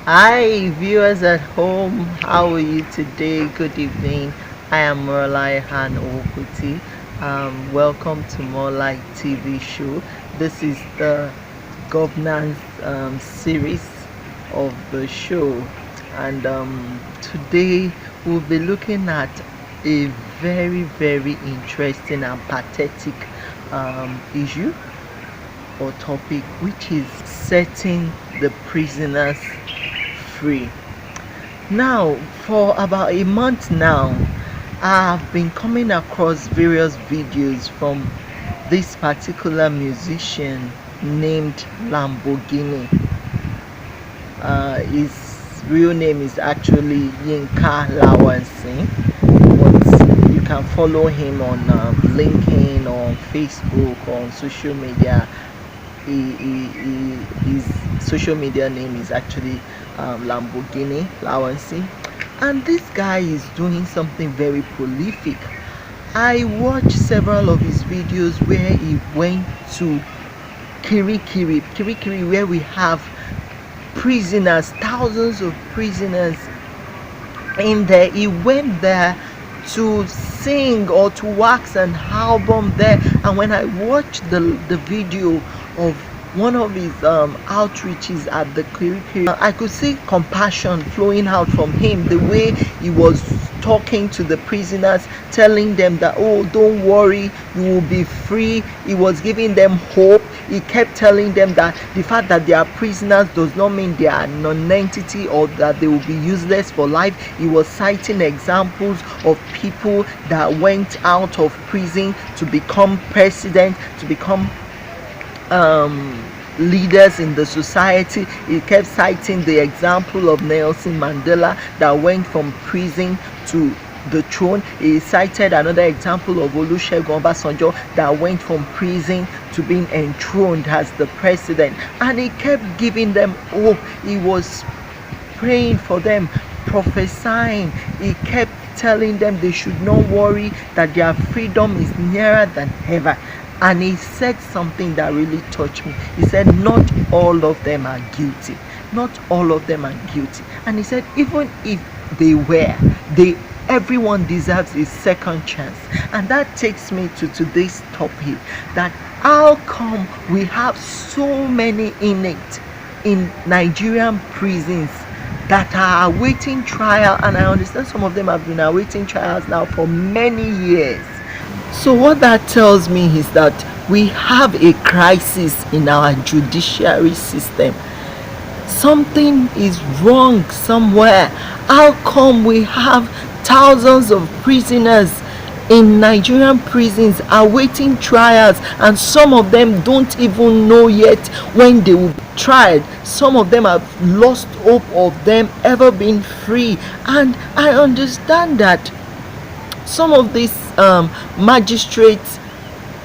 Hi, viewers at home. How are you today? Good evening. I am Moralai Han Okuti. Welcome to More Like TV show. This is the governance series of the show, and today we'll be looking at a very interesting and pathetic issue or topic, which is setting the prisoners free. Now, for about a month now, I've been coming across various videos from this particular musician named Lamborghini. His real name is actually Yinka Lawansi, but you can follow him on LinkedIn, on Facebook, on social media. His social media name is actually Lamborghini Lawansi, and this guy is doing something very prolific. I watched several of his videos where he went to Kirikiri, where we have prisoners, thousands of prisoners in there. He went there to sing or to wax an album there, and when I watched the video of one of his outreaches at the Kirikiri, I could see compassion flowing out from him, the way he was talking to the prisoners, telling them that, oh, don't worry, you will be free. He was giving them hope. He kept telling them that the fact that they are prisoners does not mean they are non-entity or that they will be useless for life. He was citing examples of people that went out of prison to become president, to become leaders in the society. He kept citing the example of Nelson Mandela that went from prison to the throne. He cited another example of Olusegun Obasanjo that went from prison to being enthroned as the president, and he kept giving them hope. He was praying for them, prophesying. He kept telling them they should not worry, that their freedom is nearer than ever. And he said something that really touched me. He said, not all of them are guilty. Not all of them are guilty. And he said, even if they were, everyone deserves a second chance. And that takes me to today's topic, that how come we have so many inmates in Nigerian prisons that are awaiting trial, and I understand some of them have been awaiting trials now for many years. So what that tells me is that we have a crisis in our judiciary system. Something is wrong somewhere. How come we have thousands of prisoners in Nigerian prisons awaiting trials, and some of them don't even know yet when they will be tried? Some of them have lost hope of them ever being free. And I understand that some of these magistrates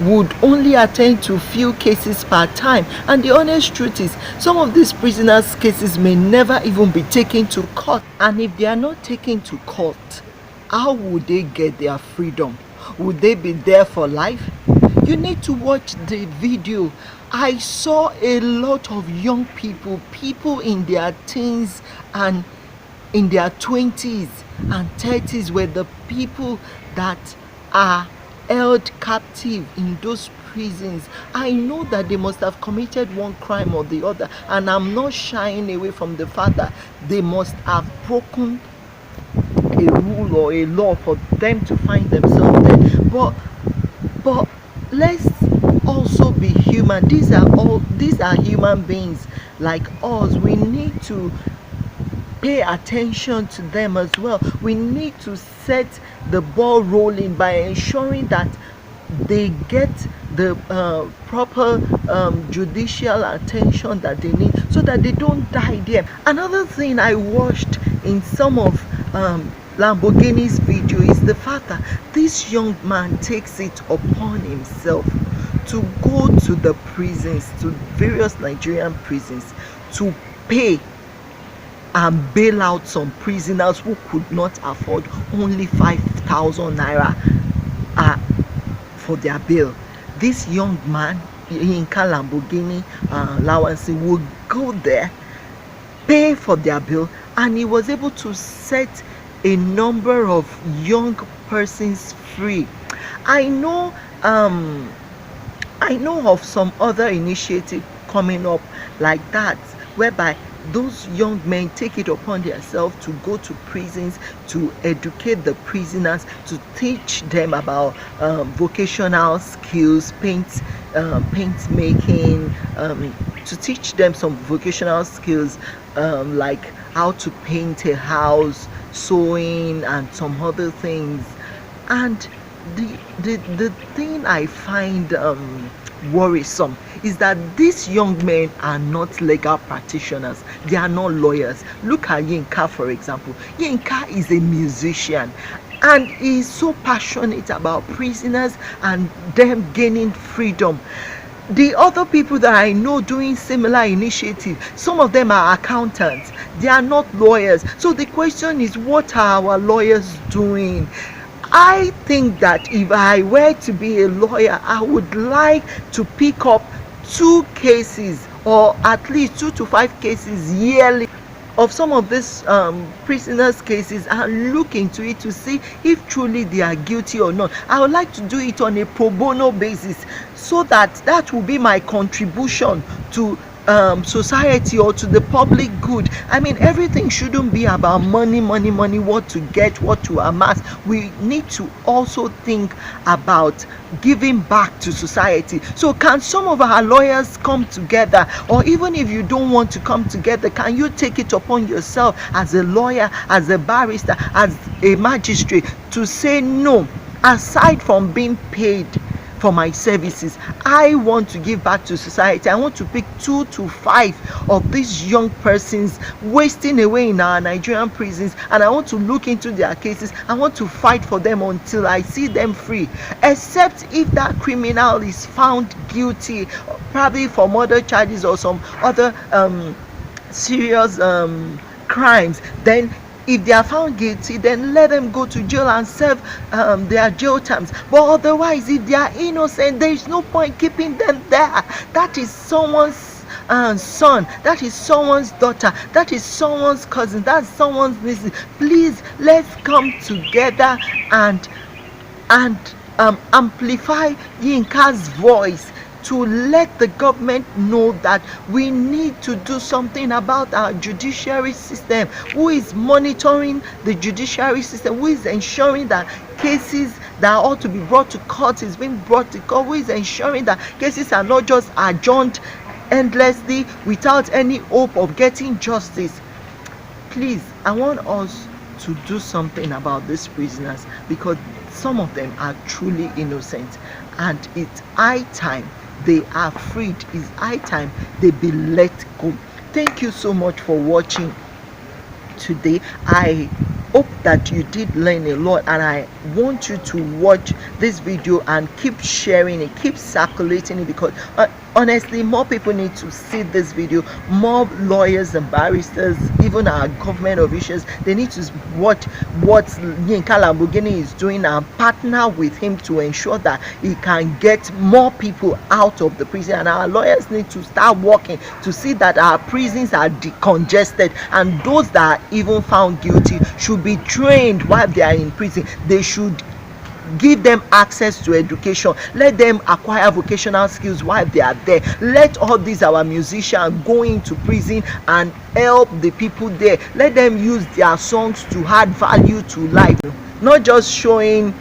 would only attend to few cases per time, and the honest truth is some of these prisoners' cases may never even be taken to court. And if they are not taken to court, how would they get their freedom? Would they be there for life? You need to watch the video. I saw a lot of young people in their teens and in their 20s and 30s were the people that are held captive in those prisons. I know that they must have committed one crime or the other, and I'm not shying away from the fact that they must have broken a rule or a law for them to find themselves there. But let's also be human. These are human beings like us. We need to pay attention to them as well. We need to set the ball rolling by ensuring that they get the proper judicial attention that they need, so that they don't die there. Another thing I watched in some of Lamborghini's video is the fact that this young man takes it upon himself to go to the prisons, to various Nigerian prisons, to pay and bail out some prisoners who could not afford only 5,000 naira for their bail. This young man, Yinka Lamborghini Lawansi, would go there pay for their bill, and he was able to set a number of young persons free. I know um I know of some other initiative coming up like that, whereby those young men take it upon themselves to go to prisons to educate the prisoners, to teach them about vocational skills, paint making, to teach them some vocational skills, like how to paint a house, sewing, and some other things. And the thing I find worrisome is that these young men are not legal practitioners, they are not lawyers. Look at Yinka, for example. Yinka is a musician, and he is so passionate about prisoners and them gaining freedom. The other people that I know doing similar initiative, some of them are accountants, they are not lawyers. So the question is, what are our lawyers doing? I think that if I were to be a lawyer, I would like to pick up 2 cases, or at least 2 to 5 cases yearly, of some of these prisoners' cases, and look into it to see if truly they are guilty or not. I would like to do it on a pro bono basis, so that will be my contribution to society or to the public good. I mean, everything shouldn't be about money, money, money, what to get, what to amass. We need to also think about giving back to society. So can some of our lawyers come together, or even if you don't want to come together, can you take it upon yourself as a lawyer, as a barrister, as a magistrate, to say no, aside from being paid for my services, I want to give back to society. I want to pick 2 to 5 of these young persons wasting away in our Nigerian prisons, and I want to look into their cases. I want to fight for them until I see them free, except if that criminal is found guilty, probably for murder charges or some other serious crimes. Then if they are found guilty, then let them go to jail and serve their jail terms. But otherwise, if they are innocent, there is no point keeping them there. That is someone's son, that is someone's daughter, that is someone's cousin, that's someone's niece. Please, let's come together and amplify Yinka's voice, to let the government know that we need to do something about our judiciary system. Who is monitoring the judiciary system? Who is ensuring that cases that ought to be brought to court is being brought to court? Who is ensuring that cases are not just adjourned endlessly without any hope of getting justice? Please, I want us to do something about these prisoners, because some of them are truly innocent, and it's high time they are freed. It's high time they be let go. Thank you so much for watching today. I hope that you did learn a lot, and I want you to watch this video and keep sharing it, keep circulating it, because honestly, more people need to see this video. More lawyers and barristers, even our government officials, they need to watch what Yinka Lamborghini is doing and partner with him to ensure that he can get more people out of the prison. And our lawyers need to start working to see that our prisons are decongested, and those that are even found guilty should be trained while they are in prison. They should give them access to education, let them acquire vocational skills while they are there. Let all these our musicians go into prison and help the people there. Let them use their songs to add value to life, not just showing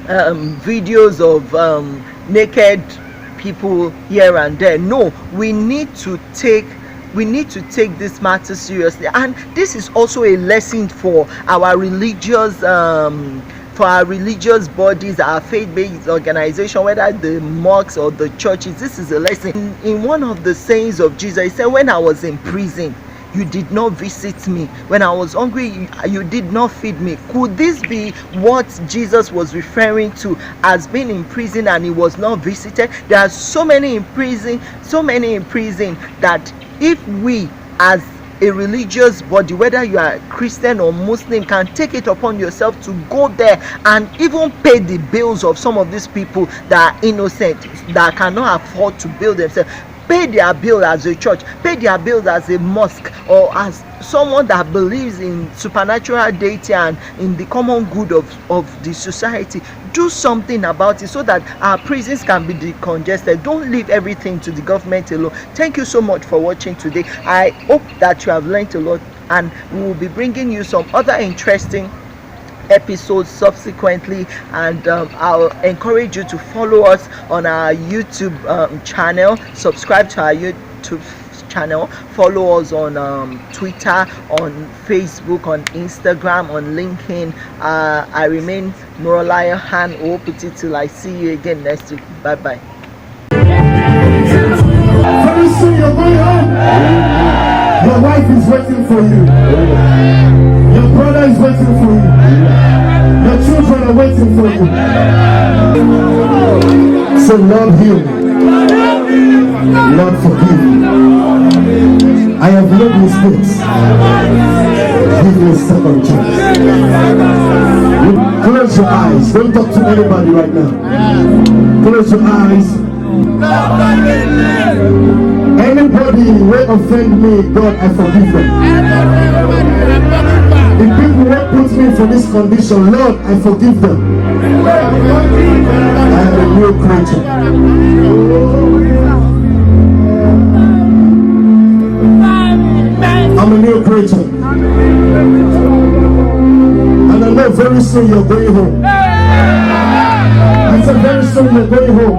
videos of naked people here and there. No, we need to take this matter seriously. And this is also a lesson for our religious bodies, our faith-based organization, whether the mosques or the churches. This is a lesson. In one of the sayings of Jesus, he said, when I was in prison, you did not visit me. When I was hungry, you did not feed me. Could this be what Jesus was referring to as being in prison and he was not visited? There are so many in prison that if we as a religious body, whether you are Christian or Muslim, can take it upon yourself to go there and even pay the bills of some of these people that are innocent, that cannot afford to bail themselves. pay their bill as a church, pay their bills as a mosque, or as someone that believes in supernatural deity and in the common good of the society. Do something about it so that our prisons can be decongested. Don't leave everything to the government alone. Thank you so much for watching today. I hope that you have learned a lot, and we will be bringing you some other interesting episodes subsequently, and I'll encourage you to follow us on our YouTube channel, subscribe to our YouTube channel, follow us on Twitter, on Facebook, on Instagram, on LinkedIn. I remain Morolaya Han Opiti till I see you again next week. Bye bye. Very soon you're going home. Your wife is waiting for you. Your brother is waiting for you. Your children are waiting for you. So Lord, heal me. Lord, forgive me. I have made mistakes. Give me a second chance. Close your eyes. Don't talk to anybody right now. Close your eyes. Anybody who offend me, God, I forgive them. The people who put me for this condition, Lord, I forgive them. I am a new creature. I'm a new creature. And I know very soon you're going home. I said very soon you're going home.